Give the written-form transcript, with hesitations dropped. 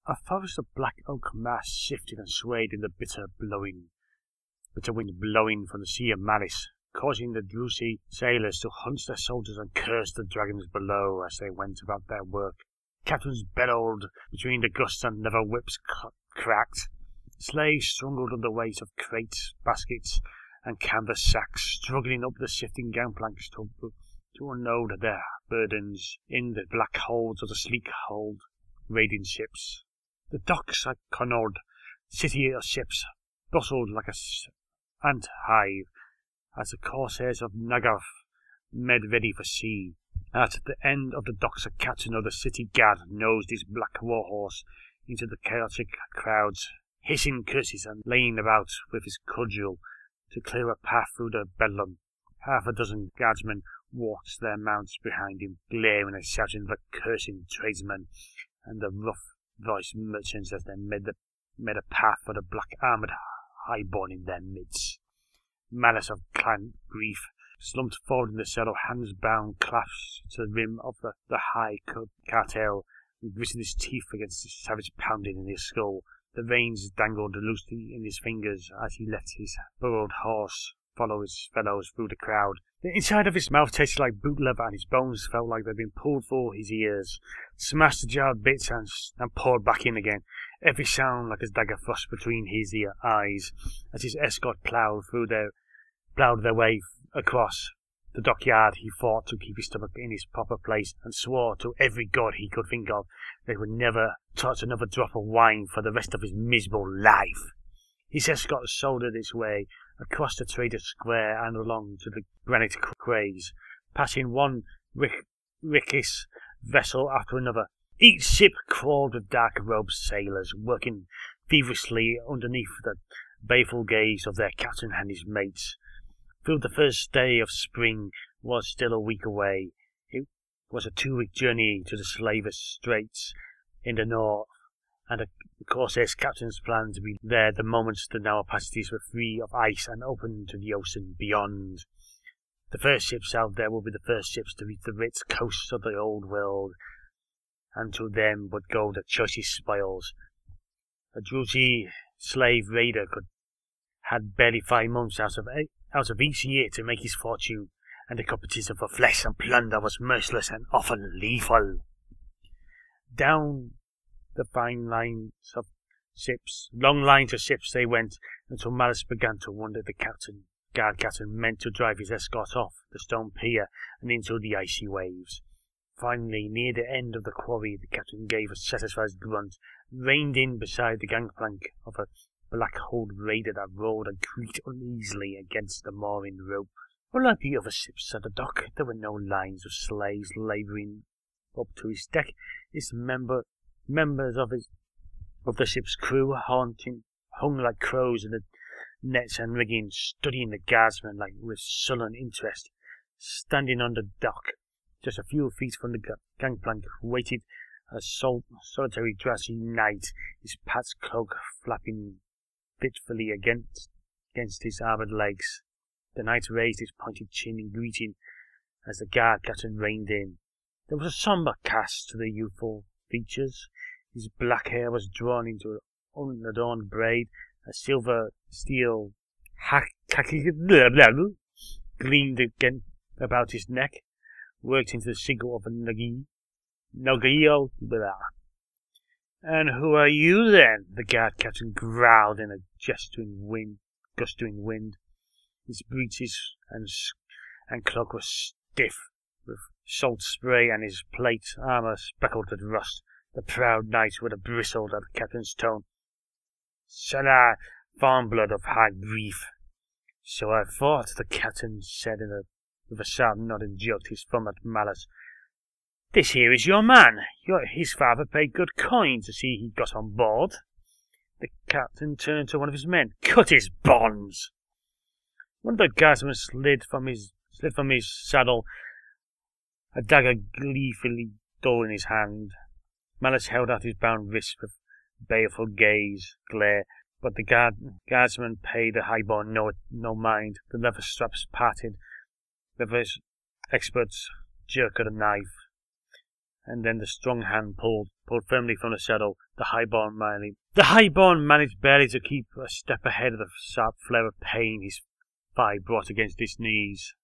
A forest of black oak mass shifted and swayed in the bitter wind blowing from the Sea of Malus, causing the Drusi sailors to hunch their soldiers and curse the dragons below as they went about their work. Captains bellowed between the gusts and leather whips cracked. Slaves struggled under the weight of crates, baskets, and canvas sacks, struggling up the shifting gangplanks to unload their burdens in the black holds of the sleek hulled raiding ships. The docks at Connaught, city of ships, bustled like a ant hive as the corsairs of Nagarth made ready for sea. At the end of the docks, a captain of the city guard nosed his black warhorse into the chaotic crowds, hissing curses and laying about with his cudgel to clear a path through the bedlam. Half a dozen guardsmen walked their mounts behind him, glaring and shouting at the cursing tradesmen and the rough-voiced merchants as they made a path for the black-armoured highborn in their midst. Malus of clan grief slumped forward in the saddle, hands bound, clasped to the rim of the high cartel, and gritted his teeth against the savage pounding in his skull. The reins dangled loosely in his fingers as he let his burrowed horse follow his fellows through the crowd. The inside of his mouth tasted like boot leather, and his bones felt like they'd been pulled through his ears, smashed to jarred bits and poured back in again, every sound like a dagger thrust between his eyes, as his escort ploughed their way across the dockyard. He fought to keep his stomach in its proper place, and swore to every god he could think of that he would never touch another drop of wine for the rest of his miserable life. His escort shouldered its way across the Trader's Square and along to the granite quays, passing one rickish vessel after another. Each ship crawled with dark-robed sailors, working feverishly underneath the baleful gaze of their captain and his mates. Though the first day of spring was still a week away, it was a 2-week journey to the Slaver's Straits in the north, and the Corsairs' captains planned to be there the moment the narrow passages were free of ice and open to the ocean beyond. The first ships out there would be the first ships to reach the rich coasts of the old world, and to them would go the choicest spoils. A Drusi slave raider had barely 5 months out of each year to make his fortune, and the competition for flesh and plunder was merciless and often lethal. Down the long lines of ships they went, until Malus began to wonder if the guard captain meant to drive his escort off the stone pier and into the icy waves. Finally, near the end of the quarry, the captain gave a satisfied grunt, reined in beside the gangplank of a black-hulled raider that rolled and creaked uneasily against the mooring rope. Unlike the other ships at the dock, there were no lines of slaves labouring up to his deck. His members of the ship's crew hung like crows in the nets and rigging, studying the guardsmen with sullen interest. Standing on the dock, just a few feet from the gangplank, waited a solitary drowsy knight, his patched cloak flapping fitfully against his armoured legs. The knight raised his pointed chin in greeting as the guard captain reined in. There was a sombre cast to the youthful features. His black hair was drawn into an unadorned braid. A silver steel gleamed again about his neck, worked into the sigil of a Nogio. And who are you then? The guard captain growled in a gusting wind. His breeches and cloak were stiff with salt spray, and his plate armour speckled with rust. The proud knight would have bristled at the captain's tone. Salah, farm-blood of high grief. So I thought, the captain said with a sharp nod, and jerked his thumb at Malus. This here is your man. His father paid good coin to see he got on board. The captain turned to one of his men. Cut his bonds. One of the guardsmen slid from his saddle, a dagger gleefully dull in his hand. Malus held out his bound wrist with baleful glare, but the guardsman paid the highborn no mind. The leather straps parted with his expert jerk of the knife, And then the strong hand pulled firmly from the saddle. The highborn managed barely to keep a step ahead of the sharp flare of pain his thigh brought against his knees.